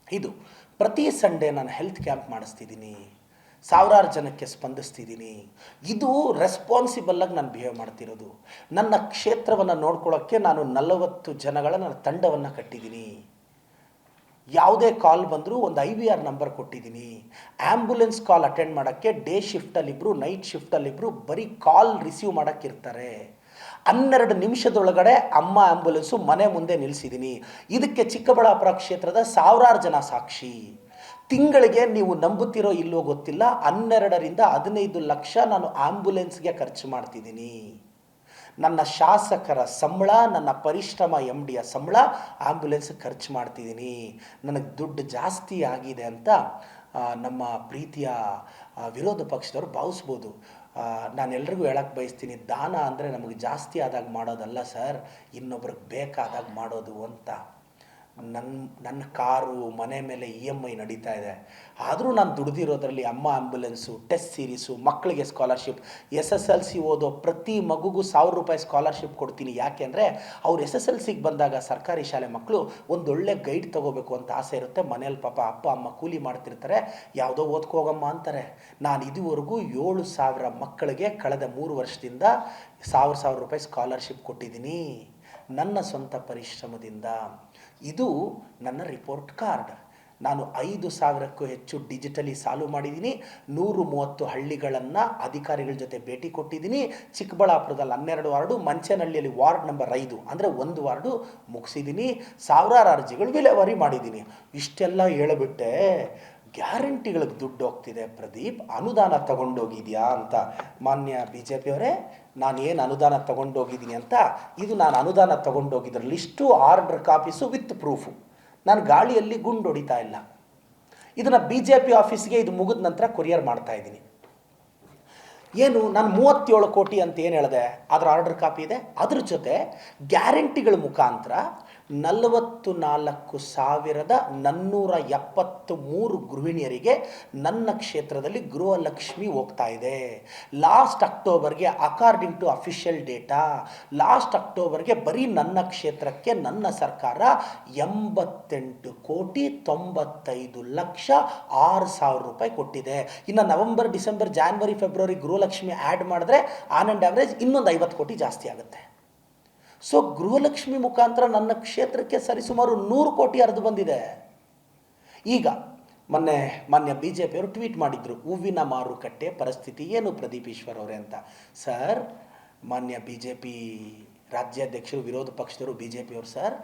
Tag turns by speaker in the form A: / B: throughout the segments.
A: ಇದು ಪ್ರತಿ ಸಂಡೇ ನಾನು ಹೆಲ್ತ್ ಕ್ಯಾಂಪ್ ಮಾಡಿಸ್ತಿದ್ದೀನಿ, ಸಾವಿರಾರು ಜನಕ್ಕೆ ಸ್ಪಂದಿಸ್ತಿದ್ದೀನಿ. ಇದು ರೆಸ್ಪಾನ್ಸಿಬಲ್ಲಾಗಿ ನಾನು ಬಿಹೇವ್ ಮಾಡ್ತಿರೋದು. ನನ್ನ ಕ್ಷೇತ್ರವನ್ನು ನೋಡ್ಕೊಳ್ಳೋಕ್ಕೆ ನಾನು 40 ಜನಗಳ ನನ್ನ ತಂಡವನ್ನು ಕಟ್ಟಿದ್ದೀನಿ. ಯಾವುದೇ ಕಾಲ್ ಬಂದರೂ ಒಂದು IVR ನಂಬರ್ ಕೊಟ್ಟಿದ್ದೀನಿ. ಆ್ಯಂಬುಲೆನ್ಸ್ ಕಾಲ್ ಅಟೆಂಡ್ ಮಾಡೋಕ್ಕೆ ಡೇ ಶಿಫ್ಟಲ್ಲಿಬ್ಬರು, ನೈಟ್ ಶಿಫ್ಟಲ್ಲಿಬ್ಬರು ಬರೀ ಕಾಲ್ ರಿಸೀವ್ ಮಾಡೋಕ್ಕಿರ್ತಾರೆ. 12 ನಿಮಿಷದೊಳಗಡೆ ಅಮ್ಮ ಆ್ಯಂಬುಲೆನ್ಸು ಮನೆ ಮುಂದೆ ನಿಲ್ಲಿಸಿದ್ದೀನಿ. ಇದಕ್ಕೆ ಚಿಕ್ಕಬಳ್ಳಾಪುರ ಕ್ಷೇತ್ರದ ಸಾವಿರಾರು ಜನ ಸಾಕ್ಷಿ. ತಿಂಗಳಿಗೆ ನೀವು ನಂಬುತ್ತಿರೋ ಇಲ್ಲೋ ಗೊತ್ತಿಲ್ಲ, 12ರಿಂದ 15 ಲಕ್ಷ ನಾನು ಆ್ಯಂಬುಲೆನ್ಸ್ಗೆ ಖರ್ಚು ಮಾಡ್ತಿದ್ದೀನಿ. ನನ್ನ ಶಾಸಕರ ಸಂಬಳ, ನನ್ನ ಪರಿಶ್ರಮ MDಯ ಸಂಬಳ ಆ್ಯಂಬುಲೆನ್ಸ್ಗೆ ಖರ್ಚು ಮಾಡ್ತಿದ್ದೀನಿ. ನನಗೆ ದುಡ್ಡು ಜಾಸ್ತಿ ಆಗಿದೆ ಅಂತ ನಮ್ಮ ಪ್ರೀತಿಯ ವಿರೋಧ ಪಕ್ಷದವರು ಭಾವಿಸ್ಬೋದು. ನಾನು ಎಲ್ರಿಗೂ ಹೇಳಕ್ಕೆ ಬಯಸ್ತೀನಿ, ದಾನ ಅಂದರೆ ನಮಗೆ ಜಾಸ್ತಿ ಆದಾಗ ಮಾಡೋದಲ್ಲ ಸರ್, ಇನ್ನೊಬ್ರಿಗೆ ಬೇಕಾದಾಗ ಮಾಡೋದು ಅಂತ. ನನ್ನ ಕಾರು ಮನೆ ಮೇಲೆ EMI ನಡೀತಾ ಇದೆ, ಆದರೂ ನಾನು ದುಡ್ದಿರೋದ್ರಲ್ಲಿ ಅಮ್ಮ ಆ್ಯಂಬುಲೆನ್ಸು, ಟೆಸ್ಟ್ ಸೀರೀಸು, ಮಕ್ಕಳಿಗೆ ಸ್ಕಾಲರ್ಶಿಪ್, SSLC ಓದೋ ಪ್ರತಿ ಮಗುಗೂ ₹1000 ಸ್ಕಾಲರ್ಶಿಪ್ ಕೊಡ್ತೀನಿ. ಯಾಕೆಂದರೆ ಅವ್ರು SSLCಗೆ ಬಂದಾಗ ಸರ್ಕಾರಿ ಶಾಲೆ ಮಕ್ಕಳು ಒಂದೊಳ್ಳೆ ಗೈಡ್ ತೊಗೋಬೇಕು ಅಂತ ಆಸೆ ಇರುತ್ತೆ. ಮನೇಲಿ ಪಾಪ ಅಪ್ಪ ಅಮ್ಮ ಕೂಲಿ ಮಾಡ್ತಿರ್ತಾರೆ, ಯಾವುದೋ ಓದ್ಕೋಗಮ್ಮ ಅಂತಾರೆ. ನಾನು ಇದುವರೆಗೂ 7,000 ಮಕ್ಕಳಿಗೆ ಕಳೆದ 3 ವರ್ಷದಿಂದ ₹1,000 ಸ್ಕಾಲರ್ಶಿಪ್ ಕೊಟ್ಟಿದ್ದೀನಿ ನನ್ನ ಸ್ವಂತ ಪರಿಶ್ರಮದಿಂದ. ಇದು ನನ್ನ ರಿಪೋರ್ಟ್ ಕಾರ್ಡ್. ನಾನು 5,000ಕ್ಕೂ ಹೆಚ್ಚು ಡಿಜಿಟಲಿ ಸಾಲ್ವ್ ಮಾಡಿದ್ದೀನಿ. 130 ಹಳ್ಳಿಗಳನ್ನು ಅಧಿಕಾರಿಗಳ ಜೊತೆ ಭೇಟಿ ಕೊಟ್ಟಿದ್ದೀನಿ. ಚಿಕ್ಕಬಳ್ಳಾಪುರದಲ್ಲಿ 12 ವಾರ್ಡು, ಮಂಚನಹಳ್ಳಿಯಲ್ಲಿ ವಾರ್ಡ್ ನಂಬರ್ 5 ಅಂದರೆ 1 ವಾರ್ಡು ಮುಗಿಸಿದ್ದೀನಿ. ಸಾವಿರಾರು ಅರ್ಜಿಗಳು ವಿಲೇವಾರಿ ಮಾಡಿದ್ದೀನಿ. ಇಷ್ಟೆಲ್ಲ ಹೇಳಿಬಿಟ್ಟೆ, ಗ್ಯಾರಂಟಿಗಳಿಗೆ ದುಡ್ಡು ಹೋಗ್ತಿದೆ ಪ್ರದೀಪ್, ಅನುದಾನ ತಗೊಂಡೋಗಿದೆಯಾ ಅಂತ. ಮಾನ್ಯ BJP ಅವರೇ, ನಾನು ಏನು ಅನುದಾನ ತಗೊಂಡೋಗಿದ್ದೀನಿ ಅಂತ, ಇದು ನಾನು ಅನುದಾನ ತಗೊಂಡೋಗಿದ್ರ list, order copies with proof. ನಾನು ಗಾಳಿಯಲ್ಲಿ ಗುಂಡು ಹೊಡಿತಾ ಇಲ್ಲ. ಇದನ್ನು BJP ಆಫೀಸ್ಗೆ ಇದು ಮುಗಿದ ನಂತರ ಕೊರಿಯರ್ ಮಾಡ್ತಾಯಿದ್ದೀನಿ. ಏನು ನಾನು 37 ಕೋಟಿ ಅಂತ ಏನು ಹೇಳಿದೆ, ಅದರ ಆರ್ಡರ್ ಕಾಪಿ ಇದೆ. ಅದ್ರ ಜೊತೆ ಗ್ಯಾರಂಟಿಗಳ ಮುಖಾಂತರ 44,473 ಗೃಹಿಣಿಯರಿಗೆ ನನ್ನ ಕ್ಷೇತ್ರದಲ್ಲಿ ಗೃಹಲಕ್ಷ್ಮಿ ಹೋಗ್ತಾ ಇದೆ. ಲಾಸ್ಟ್ ಅಕ್ಟೋಬರ್ಗೆ, according to official data, last ಅಕ್ಟೋಬರ್ಗೆ ಬರೀ ನನ್ನ ಕ್ಷೇತ್ರಕ್ಕೆ ನನ್ನ ಸರ್ಕಾರ 88,95,06,000 ಕೊಟ್ಟಿದೆ. ಇನ್ನು November, December, January, February Gruhalakshmi add ಮಾಡಿದ್ರೆ ಆನ್ ಆ್ಯಂಡ್ ಆವ್ರೇಜ್ ಇನ್ನೊಂದು 50 ಕೋಟಿ ಜಾಸ್ತಿ ಆಗುತ್ತೆ. ಸೊ ಗೃಹಲಕ್ಷ್ಮಿ ಮುಖಾಂತರ ನನ್ನ ಕ್ಷೇತ್ರಕ್ಕೆ ಸರಿಸುಮಾರು 100 ಕೋಟಿ ಹರಿದು ಬಂದಿದೆ. ಈಗ ಮೊನ್ನೆ ಮಾನ್ಯ BJP ಅವರು ಟ್ವೀಟ್ ಮಾಡಿದ್ರು, ಹೂವಿನ ಮಾರುಕಟ್ಟೆ ಪರಿಸ್ಥಿತಿ ಏನು ಪ್ರದೀಪ್ ಈಶ್ವರ್ ಅವರೇ ಅಂತ. ಸರ್, ಮಾನ್ಯ BJP ರಾಜ್ಯಾಧ್ಯಕ್ಷರು, ವಿರೋಧ ಪಕ್ಷದವರು BJP ಅವರು, ಸರ್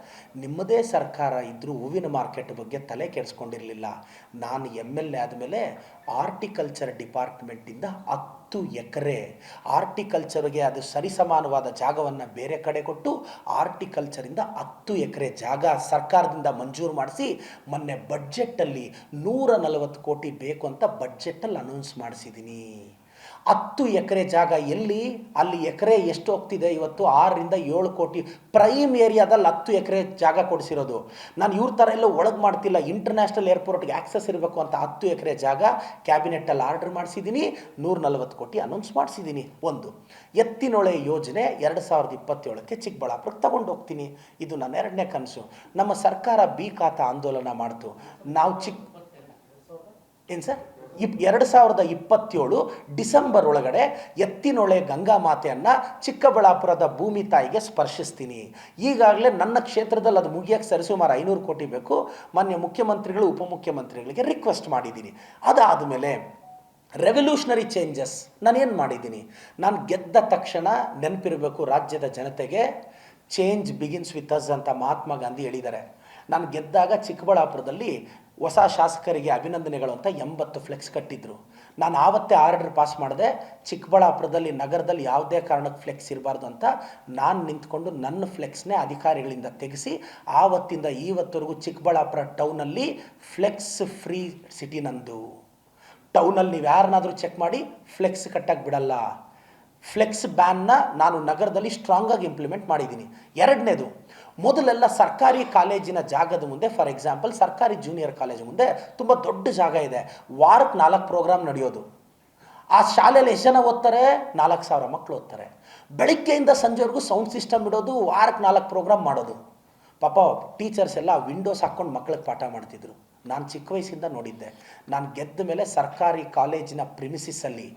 A: ನಿಮ್ಮದೇ ಸರ್ಕಾರ ಇದ್ದರೂ ಹೂವಿನ ಮಾರ್ಕೆಟ್ ಬಗ್ಗೆ ತಲೆ ಕೆಡಿಸ್ಕೊಂಡಿರಲಿಲ್ಲ. ನಾನು MLA ಆದಮೇಲೆ ಆರ್ಟಿಕಲ್ಚರ್ ಡಿಪಾರ್ಟ್ಮೆಂಟಿಂದ 10 ಎಕರೆ ಆರ್ಟಿಕಲ್ಚರ್ಗೆ ಅದು ಸರಿಸಮಾನವಾದ ಜಾಗವನ್ನು ಬೇರೆ ಕಡೆ ಕೊಟ್ಟು ಆರ್ಟಿಕಲ್ಚರಿಂದ 10 ಎಕರೆ ಜಾಗ ಸರ್ಕಾರದಿಂದ ಮಂಜೂರು ಮಾಡಿಸಿ ಮೊನ್ನೆ ಬಡ್ಜೆಟ್ಟಲ್ಲಿ 140 ಕೋಟಿ ಬೇಕು ಅಂತ ಬಡ್ಜೆಟ್ಟಲ್ಲಿ ಅನೌನ್ಸ್ ಮಾಡಿಸಿದ್ದೀನಿ. 10 ಎಕರೆ ಜಾಗ ಎಲ್ಲಿ, ಅಲ್ಲಿ ಎಕರೆ ಎಷ್ಟು ಹೋಗ್ತಿದೆ ಇವತ್ತು? 6ರಿಂದ 7 ಕೋಟಿ. ಪ್ರೈಮ್ ಏರಿಯಾದಲ್ಲಿ 10 ಎಕರೆ ಜಾಗ ಕೊಡಿಸಿರೋದು. ನಾನು ಇವ್ರ ಥರ ಎಲ್ಲ ಒಳಗೆ ಮಾಡ್ತಿಲ್ಲ. ಇಂಟರ್ನ್ಯಾಷನಲ್ ಏರ್ಪೋರ್ಟ್ಗೆ ಆಕ್ಸೆಸ್ ಇರಬೇಕು ಅಂತ 10 ಎಕರೆ ಜಾಗ ಕ್ಯಾಬಿನೆಟ್ಟಲ್ಲಿ ಆರ್ಡರ್ ಮಾಡಿಸಿದ್ದೀನಿ. 140 ಕೋಟಿ ಅನೌನ್ಸ್ ಮಾಡಿಸಿದ್ದೀನಿ. ಒಂದು ಎತ್ತಿನೊಳೆ ಯೋಜನೆ 2027ಕ್ಕೆ ಚಿಕ್ಕಬಳ್ಳಾಪುರಕ್ಕೆ ತಗೊಂಡು ಹೋಗ್ತೀನಿ. ಇದು ನನ್ನ 2ನೇ ಕನಸು. ನಮ್ಮ ಸರ್ಕಾರ ಬಿ ಖಾತಾ ಆಂದೋಲನ ಮಾಡ್ತು. ನಾವು ಏನು ಸರ್, 2027 ಡಿಸೆಂಬರ್ ಒಳಗಡೆ ಎತ್ತಿನೊಳೆ ಗಂಗಾ ಮಾತೆಯನ್ನು ಚಿಕ್ಕಬಳ್ಳಾಪುರದ ಭೂಮಿ ತಾಯಿಗೆ ಸ್ಪರ್ಶಿಸ್ತೀನಿ. ಈಗಾಗಲೇ ನನ್ನ ಕ್ಷೇತ್ರದಲ್ಲಿ ಅದು ಮುಗಿಯೋಕ್ಕೆ ಸರಿಸುಮಾರು 500 ಕೋಟಿ ಬೇಕು. ಮಾನ್ಯ ಮುಖ್ಯಮಂತ್ರಿಗಳು, ಉಪಮುಖ್ಯಮಂತ್ರಿಗಳಿಗೆ ರಿಕ್ವೆಸ್ಟ್ ಮಾಡಿದ್ದೀನಿ. ಅದಾದಮೇಲೆ ರೆವಲ್ಯೂಷನರಿ ಚೇಂಜಸ್ ನಾನೇನು ಮಾಡಿದ್ದೀನಿ, ನಾನು ಗೆದ್ದ ತಕ್ಷಣ ನೆನಪಿರಬೇಕು ರಾಜ್ಯದ ಜನತೆಗೆ, ಚೇಂಜ್ ಬಿಗಿನ್ಸ್ ವಿತ್ ಅಸ್ ಅಂತ ಮಹಾತ್ಮ ಗಾಂಧಿ ಹೇಳಿದ್ದಾರೆ. ನಾನು ಗೆದ್ದಾಗ ಚಿಕ್ಕಬಳ್ಳಾಪುರದಲ್ಲಿ ಹೊಸ ಶಾಸಕರಿಗೆ ಅಭಿನಂದನೆಗಳು ಅಂತ 80 ಫ್ಲೆಕ್ಸ್ ಕಟ್ಟಿದ್ರು. ನಾನು ಆವತ್ತೇ ಆರ್ಡರ್ ಪಾಸ್ ಮಾಡಿದೆ, ಚಿಕ್ಕಬಳ್ಳಾಪುರದಲ್ಲಿ ನಗರದಲ್ಲಿ ಯಾವುದೇ ಕಾರಣಕ್ಕೆ ಫ್ಲೆಕ್ಸ್ ಇರಬಾರ್ದು ಅಂತ. ನಾನು ನಿಂತ್ಕೊಂಡು ನನ್ನ ಫ್ಲೆಕ್ಸ್ನೇ ಅಧಿಕಾರಿಗಳಿಂದ ತೆಗೆಸಿ ಆವತ್ತಿಂದ ಇವತ್ತವರೆಗೂ ಚಿಕ್ಕಬಳ್ಳಾಪುರ ಟೌನಲ್ಲಿ ಫ್ಲೆಕ್ಸ್ ಫ್ರೀ ಸಿಟಿ ನಂದು. ಟೌನಲ್ಲಿ ನೀವು ಯಾರನ್ನಾದರೂ ಚೆಕ್ ಮಾಡಿ, ಫ್ಲೆಕ್ಸ್ ಕಟ್ಟಕ್ಕೆ ಬಿಡಲ್ಲ. ಫ್ಲೆಕ್ಸ್ ಬ್ಯಾನ್ನ ನಾನು ನಗರದಲ್ಲಿ ಸ್ಟ್ರಾಂಗಾಗಿ ಇಂಪ್ಲಿಮೆಂಟ್ ಮಾಡಿದ್ದೀನಿ. 2ನೇದು, ಮೊದಲೆಲ್ಲ ಸರ್ಕಾರಿ ಕಾಲೇಜಿನ ಜಾಗದ ಮುಂದೆ, ಫಾರ್ ಎಕ್ಸಾಂಪಲ್ ಸರ್ಕಾರಿ ಜೂನಿಯರ್ ಕಾಲೇಜ್ ಮುಂದೆ ತುಂಬ ದೊಡ್ಡ ಜಾಗ ಇದೆ, ವಾರಕ್ಕೆ 4 ಪ್ರೋಗ್ರಾಮ್ ನಡೆಯೋದು. ಆ ಶಾಲೆಯಲ್ಲಿ ಎಷ್ಟು ಜನ ಓದ್ತಾರೆ? 4,000 ಮಕ್ಕಳು ಓದ್ತಾರೆ. ಬೆಳಿಗ್ಗೆಯಿಂದ ಸಂಜೆವರೆಗೂ ಸೌಂಡ್ ಸಿಸ್ಟಮ್ ಇಡೋದು, ವಾರಕ್ಕೆ 4 ಪ್ರೋಗ್ರಾಮ್ ಮಾಡೋದು. ಪಾಪ ಟೀಚರ್ಸ್ ಎಲ್ಲ ವಿಂಡೋಸ್ ಹಾಕ್ಕೊಂಡು ಮಕ್ಕಳಿಗೆ ಪಾಠ ಮಾಡ್ತಿದ್ರು. ನಾನು ಚಿಕ್ಕ ವಯಸ್ಸಿಂದ ನೋಡಿದ್ದೆ. ನಾನು ಗೆದ್ದ ಮೇಲೆ ಸರ್ಕಾರಿ ಕಾಲೇಜಿನ ಪ್ರಿಮಿಸಿಸಲ್ಲಿ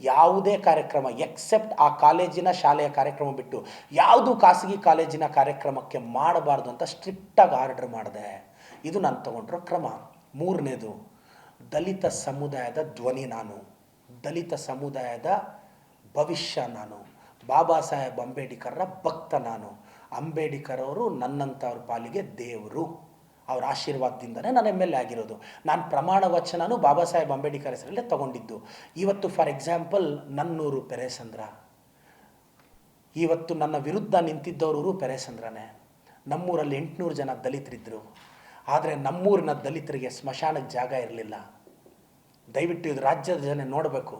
A: ಯಾವುದೇ ಕಾರ್ಯಕ್ರಮ ಎಕ್ಸೆಪ್ಟ್ ಆ ಕಾಲೇಜಿನ ಶಾಲೆಯ ಕಾರ್ಯಕ್ರಮ ಬಿಟ್ಟು ಯಾವುದು ಖಾಸಗಿ ಕಾಲೇಜಿನ ಕಾರ್ಯಕ್ರಮಕ್ಕೆ ಮಾಡಬಾರ್ದು ಅಂತ ಸ್ಟ್ರಿಕ್ಟಾಗಿ ಆರ್ಡರ್ ಮಾಡಿದೆ. ಇದು ನಾನು ತಗೊಂಡಿರೋ ಕ್ರಮ. ಮೂರನೇದು, ದಲಿತ ಸಮುದಾಯದ ಧ್ವನಿ ನಾನು, ದಲಿತ ಸಮುದಾಯದ ಭವಿಷ್ಯ ನಾನು, ಬಾಬಾ ಸಾಹೇಬ್ ಅಂಬೇಡ್ಕರ್ರ ಭಕ್ತ ನಾನು. ಅಂಬೇಡ್ಕರ್ ಅವರು ನನ್ನಂಥವ್ರ ಪಾಲಿಗೆ ದೇವರು. ಅವ್ರ ಆಶೀರ್ವಾದದಿಂದನೇ ನಾನು MLA ಆಗಿರೋದು. ನಾನು ಪ್ರಮಾಣ ವಚನನೂ ಬಾಬಾ ಸಾಹೇಬ್ ಅಂಬೇಡ್ಕರ್ ಹೆಸರಲ್ಲೇ ತೊಗೊಂಡಿದ್ದು. ಇವತ್ತು ಫಾರ್ ಎಕ್ಸಾಂಪಲ್ ನನ್ನೂರು ಪೆರೇಸಂದ್ರ, ಇವತ್ತು ನನ್ನ ವಿರುದ್ಧ ನಿಂತಿದ್ದವರು ಪೆರೇಸಂದ್ರನೇ. ನಮ್ಮೂರಲ್ಲಿ 800 ಜನ ದಲಿತರಿದ್ದರು. ಆದರೆ ನಮ್ಮೂರಿನ ದಲಿತರಿಗೆ ಸ್ಮಶಾನಕ್ಕೆ ಜಾಗ ಇರಲಿಲ್ಲ. ದಯವಿಟ್ಟು ಇದು ರಾಜ್ಯದ ಜನ ನೋಡಬೇಕು.